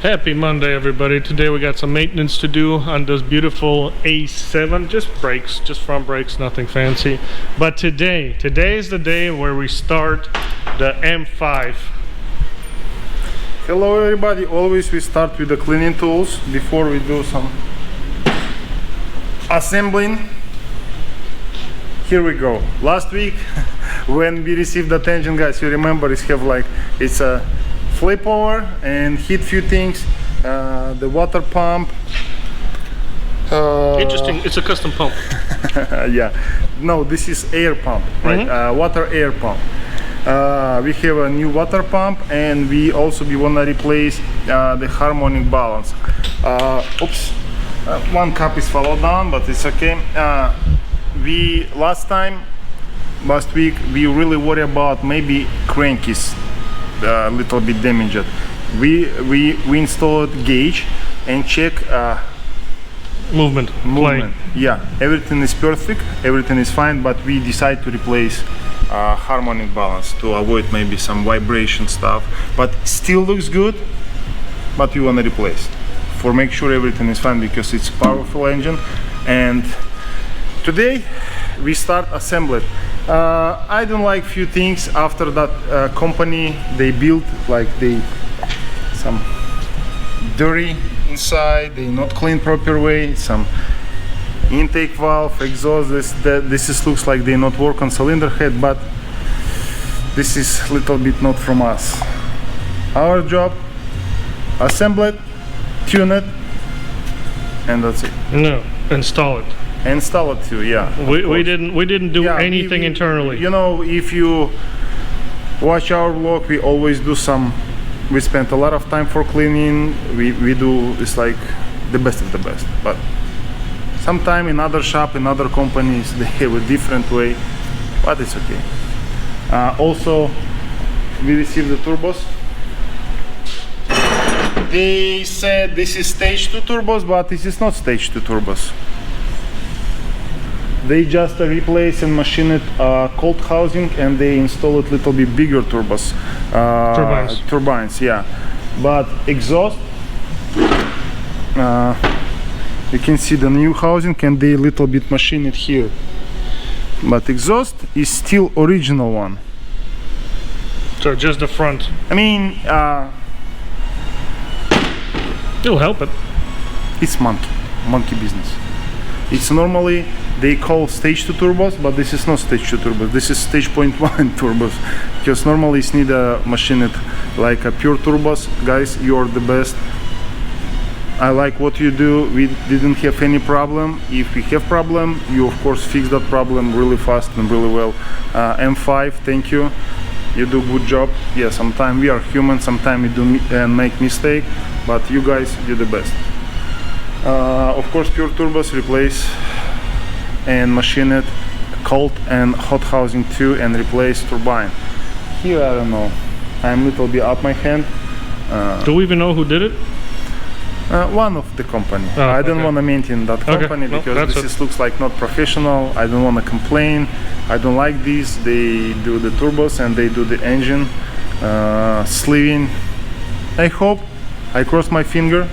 Happy Monday, everybody. Today we got some maintenance to do on this beautiful A7. Just brakes, just front brakes, nothing fancy. But today is the day where we start the M5. Hello everybody. Always we start with the cleaning tools before we do some assembling. Here we go. Last week when we received that engine, guys, you remember it's a flip over and hit few things, the water pump. Interesting, it's a custom pump. Yeah, no, this is air pump, right? Water air pump. We have a new water pump, and we wanna replace the harmonic balance. Oops, one cup is fallen down, but it's okay. Last week we really worry about maybe crank is a little bit damaged. We installed gauge and check movement. Yeah, everything is perfect, everything is fine, but we decide to replace harmonic balance to avoid maybe some vibration stuff, but still looks good, but we want to replace for make sure everything is fine because it's a powerful engine. And today we start assembly. I don't like few things after that company they built, like some dirty inside, they not clean proper way, some intake valve, exhaust, this looks like they not work on cylinder head, but this is little bit not from us. Our job, assemble it, tune it, and that's it. No, install it. Install it too, yeah. We didn't do anything internally. You know, if you watch our vlog, we always do we spend a lot of time for cleaning. We do, it's like the best of the best, but sometime in other shop, in other companies, they have a different way, but it's okay. Also, we received the turbos. They said this is stage 2 turbos, but this is not stage 2 turbos. They just replace and machine it cold housing, and they install it little bit bigger turbos. Turbines, yeah. But exhaust, you can see the new housing, and they little bit machine it here. But exhaust is still original one. So just the front. I mean, it'll help it. It's monkey business. It's normally they call stage 2 turbos, but this is not stage 2 turbos. This is stage 0.1 turbos, because normally it's need a machine it like a pure turbos. Guys, you're the best. I like what you do. We didn't have any problem. If we have problem, you of course fix that problem really fast and really well. M5, thank you. You do good job. Yeah, sometimes we are human. Sometimes we do and make mistake, but you guys do the best. Of course, pure turbos replace and machine it cold and hot housing too, and replace turbine. Here I don't know. I'm little bit up my hand. Do we even know who did it? One of the company. Oh, I don't want to maintain that company because this looks like not professional. I don't want to complain. I don't like this. They do the turbos and they do the engine sleeving. I hope, I cross my finger,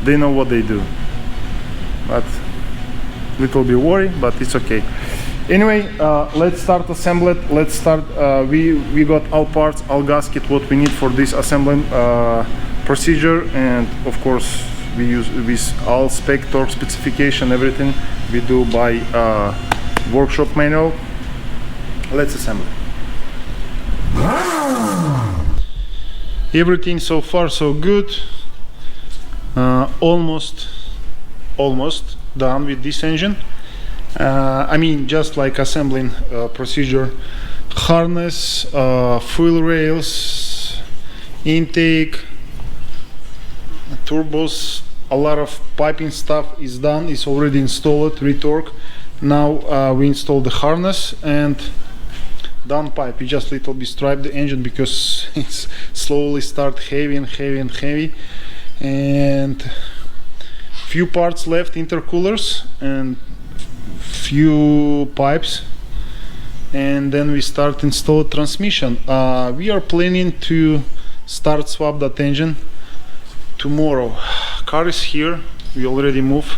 they know what they do. But little bit worried, but it's okay. Anyway, let's start assembly. Let's start. We got all parts, all gasket, what we need for this assembling procedure, and of course we use with all spec, torque specification, everything we do by workshop manual. Let's assemble. Everything so far so good. Almost done with this engine. I mean, just like assembling procedure, harness, fuel rails, intake, turbos, a lot of piping stuff is done. It's already installed, retorque. Now we install the harness and down pipe. We just little bit stripe the engine because it's slowly start heavy and heavy and heavy. And few parts left, intercoolers and few pipes, and then we start install transmission. We are planning to start swap that engine tomorrow. Car is here, we already move.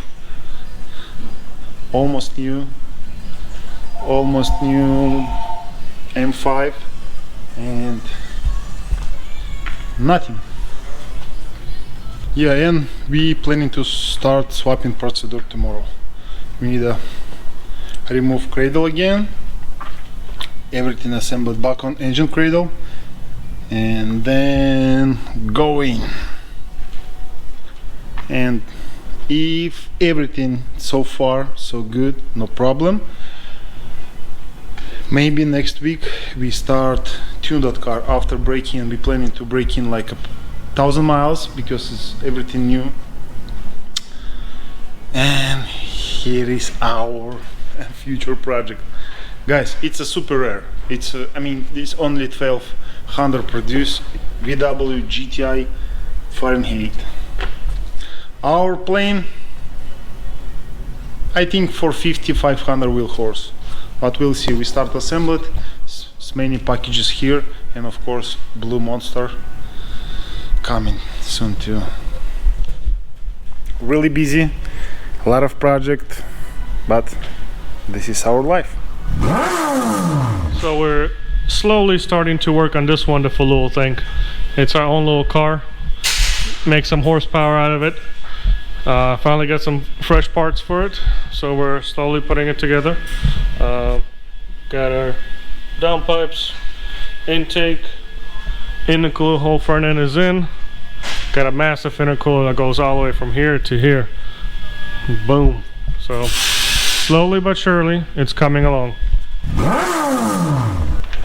Almost new M5 and nothing. Yeah, and we planning to start swapping procedure tomorrow. We need to remove cradle again, everything assembled back on engine cradle, and then going. And if everything so far so good, no problem, maybe next week we start tune that car after braking, and we planning to break in like 1,000 miles because it's everything new. And here is our future project, guys. It's a super rare. It's I mean, it's only 1200 produced VW GTI Fahrenheit. Our plane, I think, for 5,500 wheel horse, but we'll see. We start assemble it. Many packages here, and of course Blue Monster coming soon too. Really busy, a lot of project, but this is our life. So we're slowly starting to work on this wonderful little thing. It's our own little car. Make some horsepower out of it. Finally got some fresh parts for it, so we're slowly putting it together. Got our downpipes, intake, intercooler, whole front end is in. Got a massive intercooler that goes all the way from here to here. Boom. So slowly but surely it's coming along.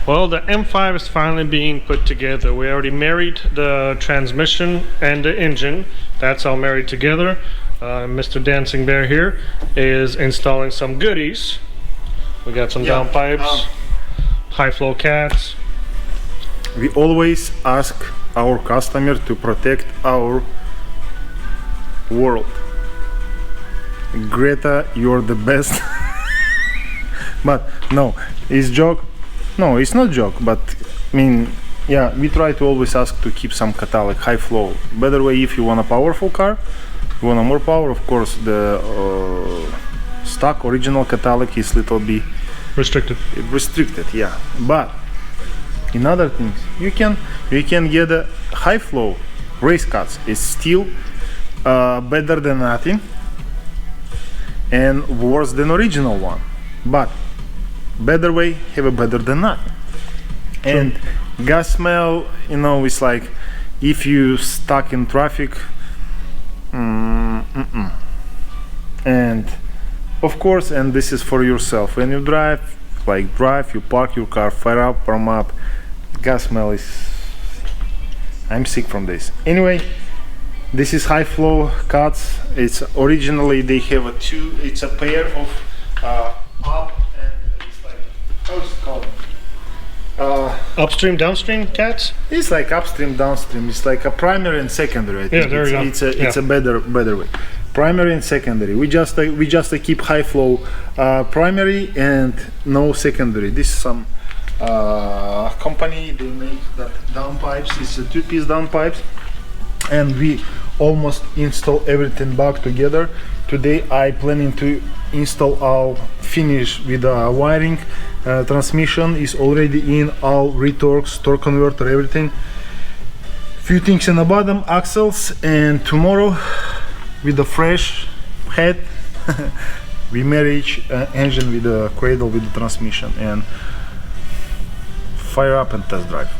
Well, the M5 is finally being put together. We already married the transmission and the engine. That's all married together. Mr. Dancing Bear here is installing some goodies. We got some downpipes, high flow cats. We always ask our customer to protect our world. Greta, you're the best. But no, it's joke. No, it's not joke, but I mean, yeah, we try to always ask to keep some catalytic, high flow. Better way if you want a powerful car, you want a more power, of course, the stock original catalytic is little bit Restricted, yeah. But in other things, you can get a high flow race cars. It's still better than nothing and worse than original one. But better way have a better than nothing. True. And gas smell, you know, it's like if you stuck in traffic. And of course, and this is for yourself, when you drive, you park your car, fire up, warm up, gas smell is, I'm sick from this. Anyway, this is high flow cuts. It's originally they have it's a pair of up and it's like, how's it called? upstream, downstream cats. It's like upstream, downstream. It's like a primary and secondary. I think. Yeah, there you go. It's a better way. Primary and secondary. We just keep high flow primary and no secondary. This is some company, they make that downpipes. It's a 2-piece downpipes, and we almost install everything back together. Today I planning to install all finish with wiring. Transmission is already in, all retorques, torque converter, everything. Few things in the bottom, axles, and tomorrow with the fresh head we marry engine with the cradle with the transmission and fire up and test drive.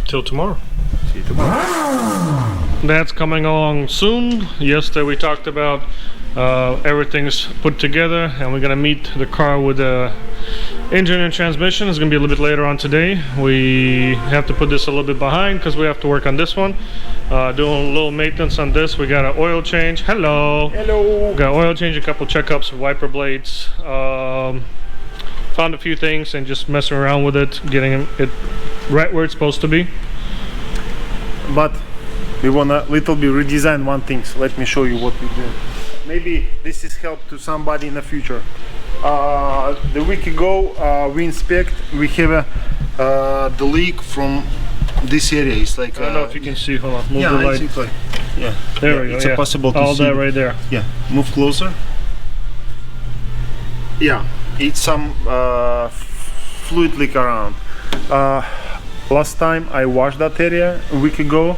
Till tomorrow. See you tomorrow. That's coming along soon. Yesterday we talked about everything's put together and we're gonna meet the car with the engine and transmission. It's gonna be a little bit later on today. We have to put this a little bit behind because we have to work on this one. Doing a little maintenance on this. We got an oil change. Hello. Hello. Got oil change, a couple checkups, wiper blades. Found a few things and just messing around with it, getting it right where it's supposed to be. But we wanna little bit redesign one thing. So let me show you what we did. Maybe this is help to somebody in the future. The week ago we have the leak from this area is like I don't know if you can see. Hold on, move the yeah, light. it's like, yeah, There yeah, we go. it's yeah. possible to all see that right there. yeah, move closer. Yeah, it's some fluid leak around. Last time I washed that area a week ago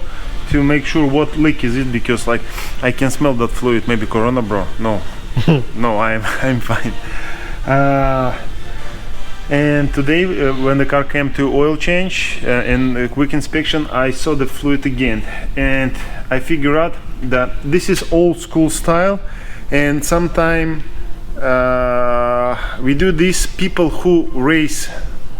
to make sure what leak is it, because like I can smell that fluid. Maybe Corona, bro? No, no, I'm fine. And today when the car came to oil change and a quick inspection, I saw the fluid again, and I figured out that this is old school style, and sometime we do this. People who race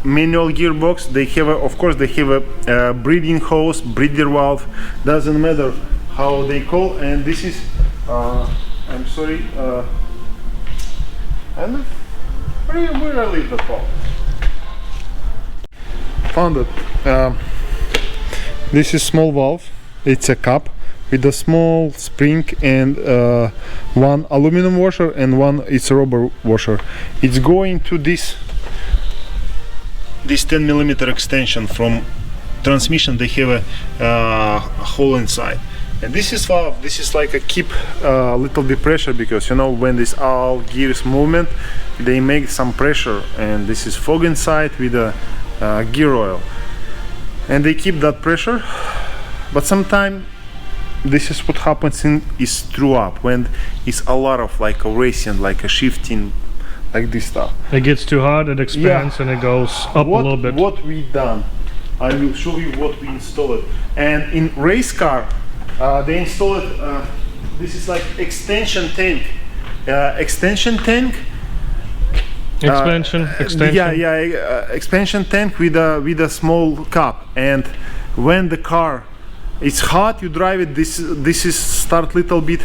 manual gearbox, they have of course they have a breathing hose, breather valve, doesn't matter how they call. And this is I'm sorry, and where I leave the phone. Found it. This is small valve. It's a cup with a small spring and one aluminum washer and one it's a rubber washer. It's going to this 10mm extension from transmission. They have a hole inside, and this is valve. This is like a keep little bit pressure, because you know when this all gears movement, they make some pressure, and this is fog inside with a gear oil, and they keep that pressure. But sometimes this is what happens in is throw up when it's a lot of like a racing, like a shifting, like this stuff. It gets too hot, it expands, and it goes up a little bit. What we done, I will show you what we installed. And in race car, they installed this is like extension tank. Extension tank. Expansion. Yeah, expansion tank with a small cup. And when the car is hot, you drive it. This is start little bit,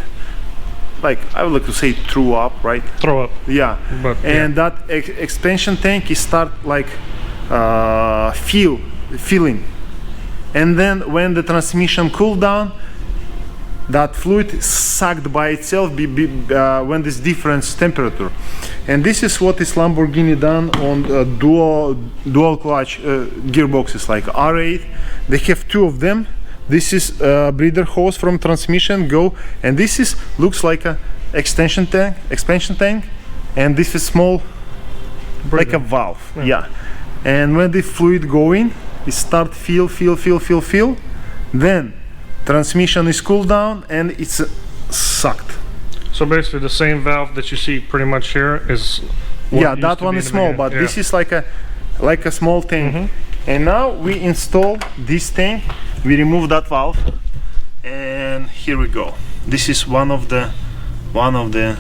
like I would like to say throw up, right? Throw up. Yeah. But, and that expansion tank is start like feeling, and then when the transmission cool down, that fluid is sucked by itself when this difference temperature. And this is what is Lamborghini done on dual clutch gearboxes like R8. They have two of them. This is a breather hose from transmission go, and this is looks like a expansion tank, and this is small breather, like a valve. Yeah. And when the fluid going, it start feel, then transmission is cooled down and it's sucked. So basically the same valve that you see pretty much here is yeah, that one is small, but this is like a small tank. And now we install this tank. We remove that valve, and here we go. This is one of the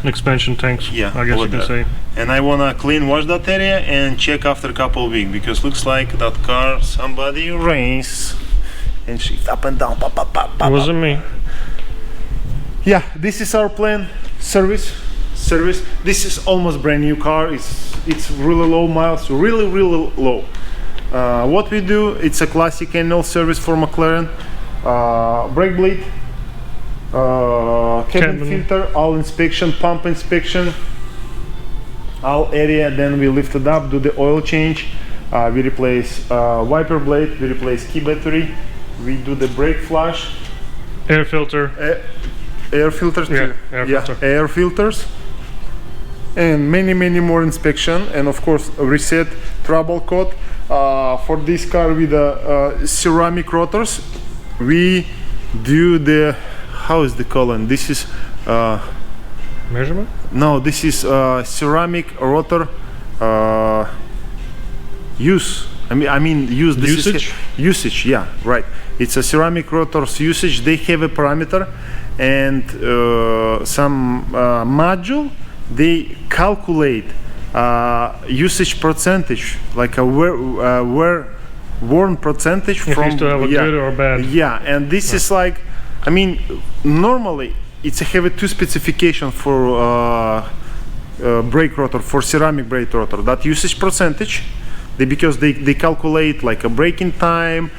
expansion tanks. Yeah, I guess you can say. And I wanna clean wash that area and check after a couple of weeks, because looks like that car somebody race and shift up and down. It wasn't me. Yeah, this is our plan. Service. This is almost brand new car. It's really low miles, really low. What we do, it's a classic annual service for McLaren. Brake bleed, cabin filter, all inspection, pump inspection, all area. Then we lift it up, do the oil change. We replace wiper blade, we replace key battery, we do the brake flush, air filter, air filters too. Air filters, and many more inspection, and of course reset trouble code. For this car with ceramic rotors, we do the, how is the column? This is measurement? No, this is ceramic rotor use. I mean use. This usage? Usage, yeah, right. It's a ceramic rotors usage. They have a parameter and some module. They calculate usage percentage, like a worn percentage if from you still have a good or bad. Yeah, and this is like, I mean, normally it's a have a two specification for brake rotor, for ceramic brake rotor. That usage percentage, because they calculate like a braking time,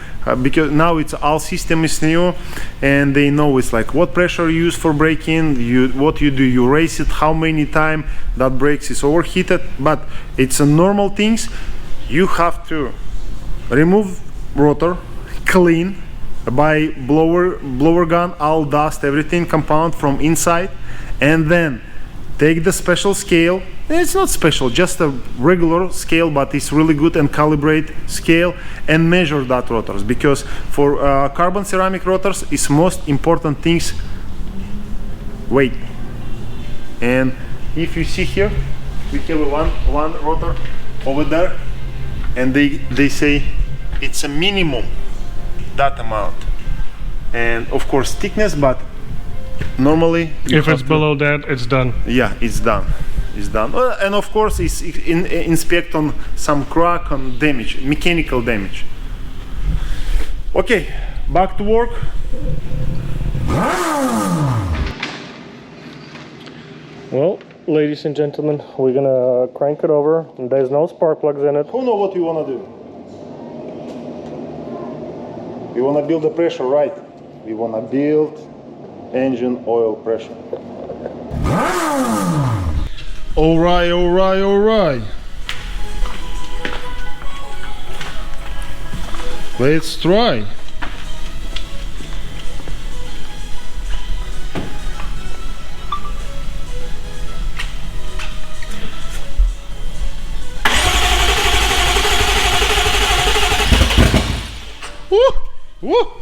because now it's all system is new, and they know it's like what pressure you use for braking, what you do, you race it, how many time that brakes is overheated. But it's a normal things. You have to remove rotor, clean by blower gun, all dust, everything compound from inside, and then take the special scale. It's not special, just a regular scale, but it's really good, and calibrate scale and measure that rotors, because for carbon ceramic rotors is most important things weight. And if you see here, we have one rotor over there, and they say it's a minimum that amount, and of course thickness, but normally if it's below that, it's done. Yeah, it's done. It's done. And of course it's inspect on some crack, on damage, mechanical damage. Okay, back to work. Well, ladies and gentlemen, we're gonna crank it over. There's no spark plugs in it. Who knows what we want to do? We want to build the pressure, right? We want to build engine oil pressure. All right, all right, all right. Let's try. Woo! Woo!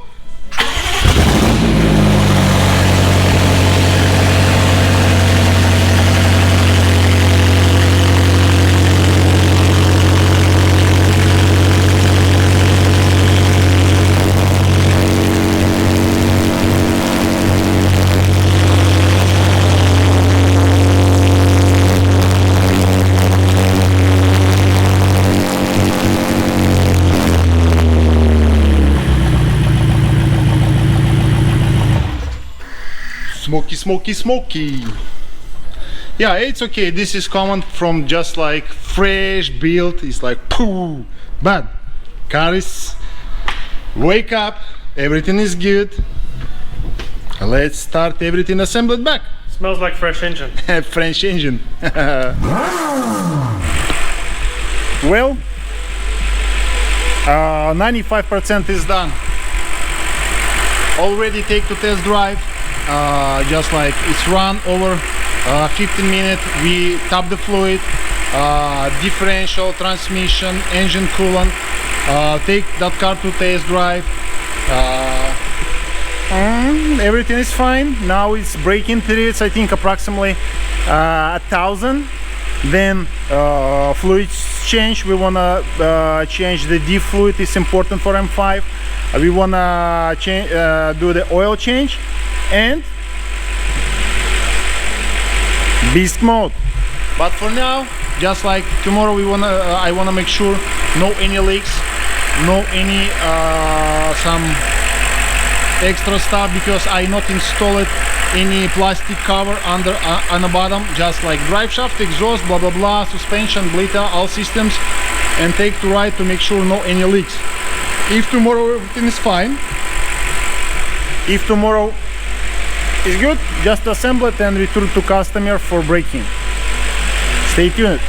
Smoky, smoky, smoky. Yeah, it's okay. This is common from just like fresh build. It's like poo. But car is wake up. Everything is good. Let's start everything assembled back. Smells like fresh engine. French engine. Well, 95% is done. Already take to test drive. Just like it's run over 15 minutes. We tap the fluid, differential, transmission, engine coolant. Take that car to test drive. Everything is fine. Now it's braking periods, I think approximately 1,000. Then fluid change. We wanna change the D fluid. It's important for M5. We wanna do the oil change and beast mode. But for now, just like tomorrow, I wanna make sure no any leaks, no any some extra stuff, because I not installed any plastic cover under on the bottom, just like drive shaft, exhaust, blah blah blah, suspension, bleeder, all systems, and take to ride to make sure no any leaks. If tomorrow everything is fine, if tomorrow is good, just assemble it and return to customer for braking. Stay tuned.